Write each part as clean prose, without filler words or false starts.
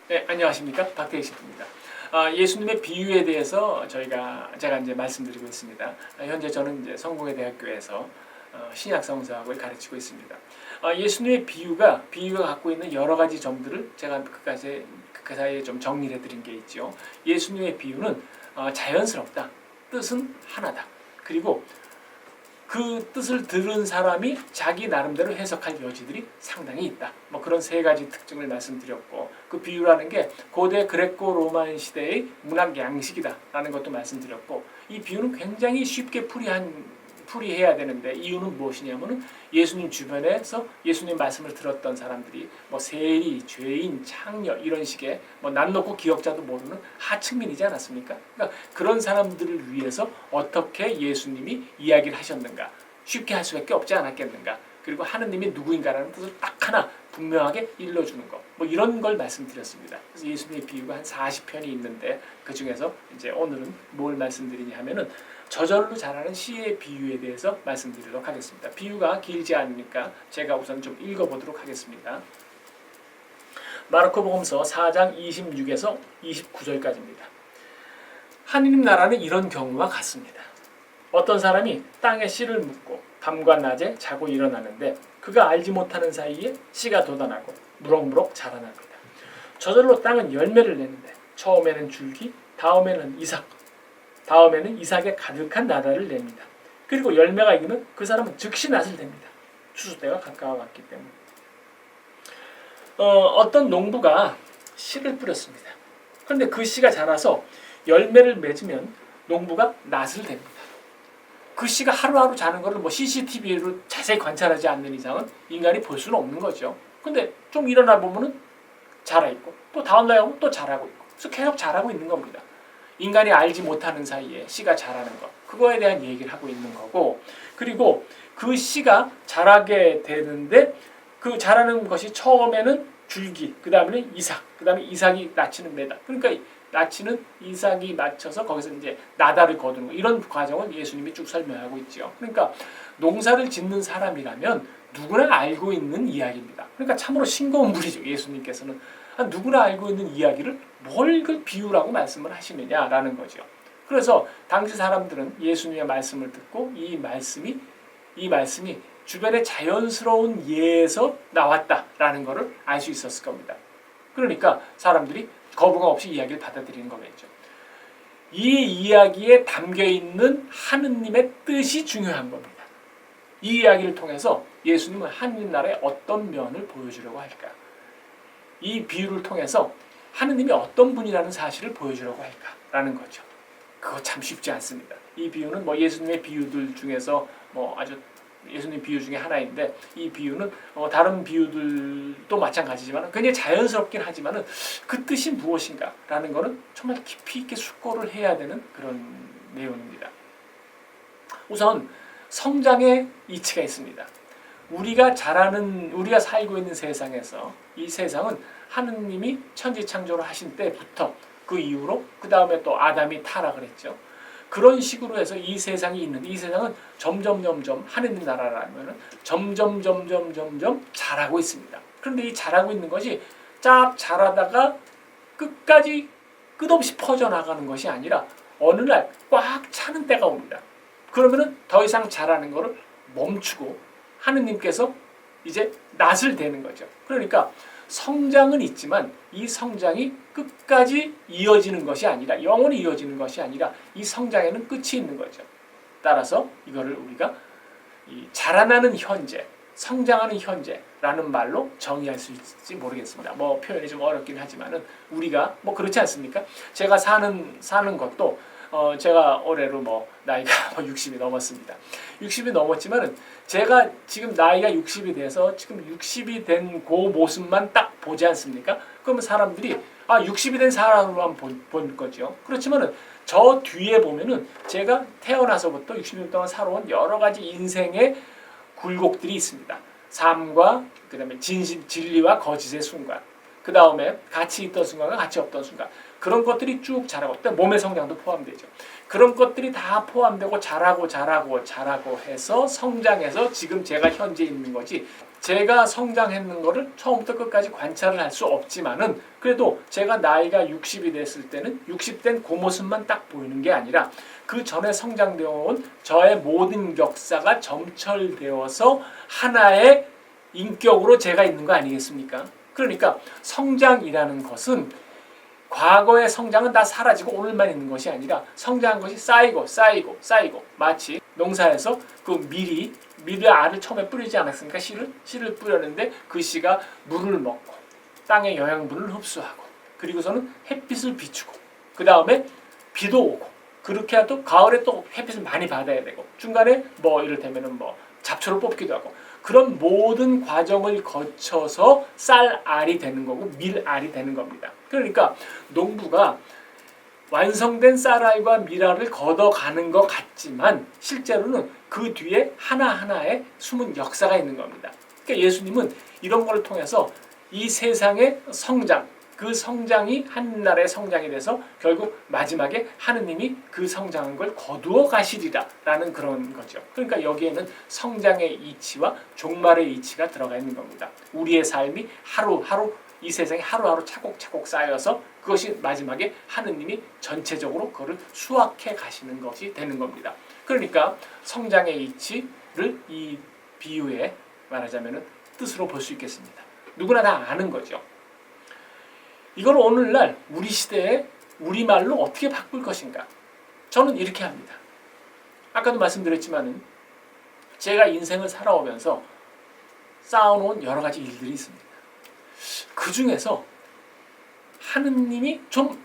네, 안녕하십니까, 박태희 셰프입니다. 예수님의 비유에 대해서 제가 이제 말씀드리고 있습니다. 현재 저는 이제 성공회대학교에서 신약 성서학을 가르치고 있습니다. 예수님의 비유가 갖고 있는 여러 가지 점들을 제가 그 사이에 좀 정리해 드린 게 있죠. 예수님의 비유는 자연스럽다. 뜻은 하나다. 그리고 그 뜻을 들은 사람이 자기 나름대로 해석할 여지들이 상당히 있다. 뭐 그런 세 가지 특징을 말씀드렸고, 그 비유라는 게 고대 그레코 로만 시대의 문학 양식이다라는 것도 말씀드렸고, 이 비유는 굉장히 쉽게 풀이해야 되는데, 이유는 무엇이냐면은 예수님 주변에서 예수님 말씀을 들었던 사람들이 뭐 세리, 죄인, 창녀 이런 식의 뭐 난 놓고 기억자도 모르는 하층민이지 않았습니까? 그러니까 그런 사람들을 위해서 어떻게 예수님이 이야기를 하셨는가, 쉽게 할 수밖에 없지 않았겠는가, 그리고 하느님이 누구인가라는 뜻을 딱 하나 분명하게 일러주는 것, 뭐 이런 걸 말씀드렸습니다. 그래서 예수님의 비유가 한 40편이 있는데, 그 중에서 이제 오늘은 뭘 말씀드리냐 하면은 저절로 자라는 씨의 비유에 대해서 말씀드리도록 하겠습니다. 비유가 길지 않으니까 제가 우선 좀 읽어보도록 하겠습니다. 마르코복음서 4장 26에서 29절까지입니다. 하느님 나라는 이런 경우와 같습니다. 어떤 사람이 땅에 씨를 묻고 밤과 낮에 자고 일어나는데, 그가 알지 못하는 사이에 씨가 돋아나고 무럭무럭 자라납니다. 저절로 땅은 열매를 내는데, 처음에는 줄기, 다음에는 이삭에 가득한 나달을 냅니다. 그리고 열매가 익으면 그 사람은 즉시 낫을 냅니다. 추수 때가 가까워왔기 때문에. 어떤 농부가 씨를 뿌렸습니다. 그런데 그 씨가 자라서 열매를 맺으면 농부가 낫을 냅니다. 그 씨가 하루하루 자는 것을 뭐 CCTV로 자세히 관찰하지 않는 이상은 인간이 볼 수는 없는 거죠. 근데 좀 일어나 보면은 자라 있고, 또 다음 날 가면 또 자라고 있고, 그래서 계속 자라고 있는 겁니다. 인간이 알지 못하는 사이에 씨가 자라는 것, 그거에 대한 얘기를 하고 있는 거고, 그리고 그 씨가 자라게 되는데, 그 자라는 것이 처음에는 줄기, 그 다음에는 이삭, 그 다음에 이삭이 낳치는 매다. 그러니까 낳치는 이삭이 낳쳐서 거기서 이제 나달을 거두는 거, 이런 과정을 예수님이 쭉 설명하고 있죠. 그러니까 농사를 짓는 사람이라면 누구나 알고 있는 이야기입니다. 그러니까 참으로 싱거운 물이죠. 예수님께서는 누구나 알고 있는 이야기를 뭘 그 비유라고 말씀을 하시느냐라는 거죠. 그래서 당시 사람들은 예수님의 말씀을 듣고 이 말씀이 주변의 자연스러운 예에서 나왔다라는 것을 알 수 있었을 겁니다. 그러니까 사람들이 거부감 없이 이야기를 받아들이는 거겠죠. 이 이야기에 담겨있는 하느님의 뜻이 중요한 겁니다. 이 이야기를 통해서 예수님은 하느님 나라의 어떤 면을 보여주려고 할까? 이 비유를 통해서 하느님이 어떤 분이라는 사실을 보여주려고 할까라는 거죠. 그거 참 쉽지 않습니다. 이 비유는 뭐 예수님의 비유들 중에서 뭐 아주 예수님 비유 중에 하나인데, 이 비유는 다른 비유들도 마찬가지지만 굉장히 자연스럽긴 하지만은 그 뜻이 무엇인가라는 거는 정말 깊이 있게 숙고를 해야 되는 그런 내용입니다. 우선 성장의 이치가 있습니다. 우리가 살고 있는 세상에서, 이 세상은 하느님이 천지창조를 하신 때부터 그 이후로 그 다음에 또 아담이 타락을 했죠. 그런 식으로 해서 이 세상이 있는데, 이 세상은 점점 하느님 나라라면 점점 자라고 있습니다. 그런데 이 자라고 있는 것이 쫙 자라다가 끝까지 끝없이 퍼져나가는 것이 아니라 어느 날 꽉 차는 때가 옵니다. 그러면은 더 이상 자라는 것을 멈추고 하느님께서 이제 낫을 대는 거죠. 그러니까 성장은 있지만 이 성장이 끝까지 이어지는 것이 아니라, 영원히 이어지는 것이 아니라 이 성장에는 끝이 있는 거죠. 따라서 이거를 우리가 이 자라나는 현재, 성장하는 현재라는 말로 정의할 수 있을지 모르겠습니다. 뭐 표현이 좀 어렵긴 하지만은 우리가 뭐 그렇지 않습니까? 제가 사는 것도 제가 올해로 뭐 나이가 60이 넘었습니다. 60이 넘었지만은 제가 지금 나이가 60이 돼서 지금 60이 된 그 모습만 딱 보지 않습니까? 그러면 사람들이 60이 된 사람으로만 본 거죠. 그렇지만은 저 뒤에 보면은 제가 태어나서부터 60년 동안 살아온 여러 가지 인생의 굴곡들이 있습니다. 삶과 그다음에 진리와 거짓의 순간, 그 다음에 같이 있던 순간과 같이 없던 순간, 그런 것들이 쭉 자라고, 또 몸의 성장도 포함되죠. 그런 것들이 다 포함되고 자라고 해서 성장해서 지금 제가 현재 있는 거지, 제가 성장했는 거를 처음부터 끝까지 관찰을 할 수 없지만은 그래도 제가 나이가 60이 됐을 때는 60된 그 모습만 딱 보이는 게 아니라 그 전에 성장되어 온 저의 모든 역사가 점철되어서 하나의 인격으로 제가 있는 거 아니겠습니까? 그러니까 성장이라는 것은 과거의 성장은 다 사라지고 오늘만 있는 것이 아니라 성장한 것이 쌓이고 마치 농사에서 그 밀이 알을 처음에 뿌리지 않았습니까? 씨를 뿌렸는데 그 씨가 물을 먹고 땅의 영양분을 흡수하고 그리고서는 햇빛을 비추고 그 다음에 비도 오고 그렇게 해도 가을에 또 햇빛을 많이 받아야 되고 중간에 뭐 이를테면은 뭐 잡초를 뽑기도 하고 그런 모든 과정을 거쳐서 쌀알이 되는 거고 밀알이 되는 겁니다. 그러니까 농부가 완성된 쌀알과 밀알을 걷어가는 것 같지만 실제로는 그 뒤에 하나하나의 숨은 역사가 있는 겁니다. 그러니까 예수님은 이런 걸 통해서 이 세상의 성장, 그 성장이 한나라의 성장이 돼서 결국 마지막에 하느님이 그 성장한 걸 거두어 가시리라 라는 그런 거죠. 그러니까 여기에는 성장의 이치와 종말의 이치가 들어가 있는 겁니다. 우리의 삶이 하루하루 이 세상에 하루하루 차곡차곡 쌓여서 그것이 마지막에 하느님이 전체적으로 그거를 수확해 가시는 것이 되는 겁니다. 그러니까 성장의 이치를 이 비유에 말하자면 뜻으로 볼 수 있겠습니다. 누구나 다 아는 거죠. 이걸 오늘날 우리 시대에 우리말로 어떻게 바꿀 것인가? 저는 이렇게 합니다. 아까도 말씀드렸지만은 제가 인생을 살아오면서 쌓아놓은 여러 가지 일들이 있습니다. 그 중에서 하느님이 좀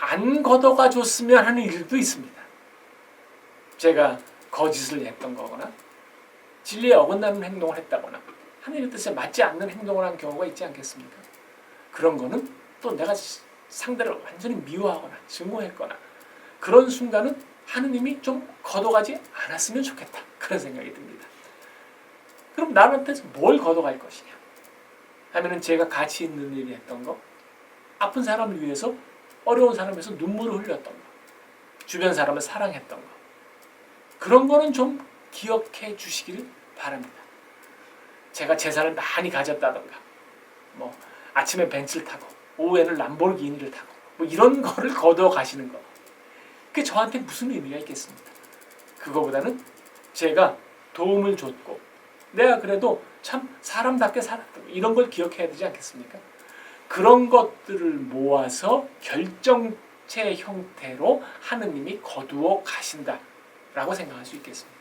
안 걷어가 줬으면 하는 일도 있습니다. 제가 거짓을 했던 거거나 진리에 어긋나는 행동을 했다거나 하느님의 뜻에 맞지 않는 행동을 한 경우가 있지 않겠습니까? 그런 거는 또 내가 상대를 완전히 미워하거나 증오했거나 그런 순간은 하느님이 좀 걷어가지 않았으면 좋겠다. 그런 생각이 듭니다. 그럼 나한테 뭘 걷어갈 것이냐? 하면은 제가 가치 있는 일이 했던 거, 아픈 사람을 위해서 어려운 사람을 위해서 눈물을 흘렸던 거, 주변 사람을 사랑했던 거 그런 거는 좀 기억해 주시기를 바랍니다. 제가 재산을 많이 가졌다던가 뭐 아침에 벤츠를 타고 오후에는 람보르기니를 타고 뭐 이런 거를 거둬 가시는 거 그게 저한테 무슨 의미가 있겠습니까? 그거보다는 제가 도움을 줬고 내가 그래도 참 사람답게 살았던 이런 걸 기억해야 되지 않겠습니까? 그런 것들을 모아서 결정체 형태로 하느님이 거두어 가신다라고 생각할 수 있겠습니다.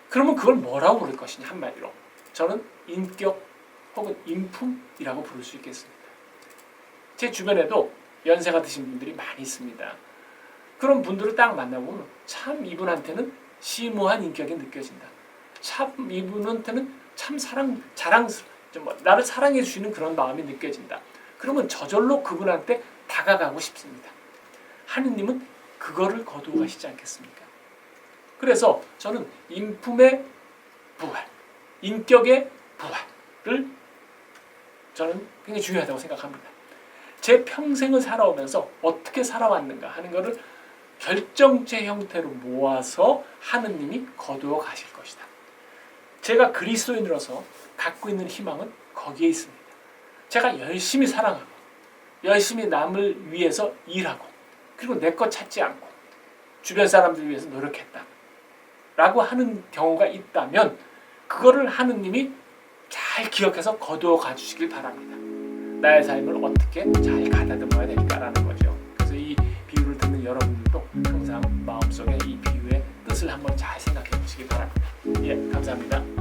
그러면 그걸 뭐라고 부를 것이냐 한마디로 저는 인격 혹은 인품이라고 부를 수 있겠습니다. 제 주변에도 연세가 드신 분들이 많이 있습니다. 그런 분들을 딱 만나보면 참 이분한테는 심오한 인격이 느껴진다. 참 이분한테는 참 나를 사랑해 주시는 그런 마음이 느껴진다. 그러면 저절로 그분한테 다가가고 싶습니다. 하느님은 그거를 거두어 가시지 않겠습니까? 그래서 저는 인품의 부활, 인격의 부활을 저는 굉장히 중요하다고 생각합니다. 제 평생을 살아오면서 어떻게 살아왔는가 하는 것을 결정체 형태로 모아서 하느님이 거두어 가실 것이다. 제가 그리스도인으로서 갖고 있는 희망은 거기에 있습니다. 제가 열심히 사랑하고 열심히 남을 위해서 일하고 그리고 내 것 찾지 않고 주변 사람들 위해서 노력했다 라고 하는 경우가 있다면 그거를 하느님이 잘 기억해서 거두어 가주시길 바랍니다. 나의 삶을 어떻게 잘 가다듬어야 될까라는 거죠. 그래서 이 비유를 듣는 여러분들도 항상 마음속에 이 비유의 뜻을 한번 잘 생각해 보시기 바랍니다. 예, 감사합니다.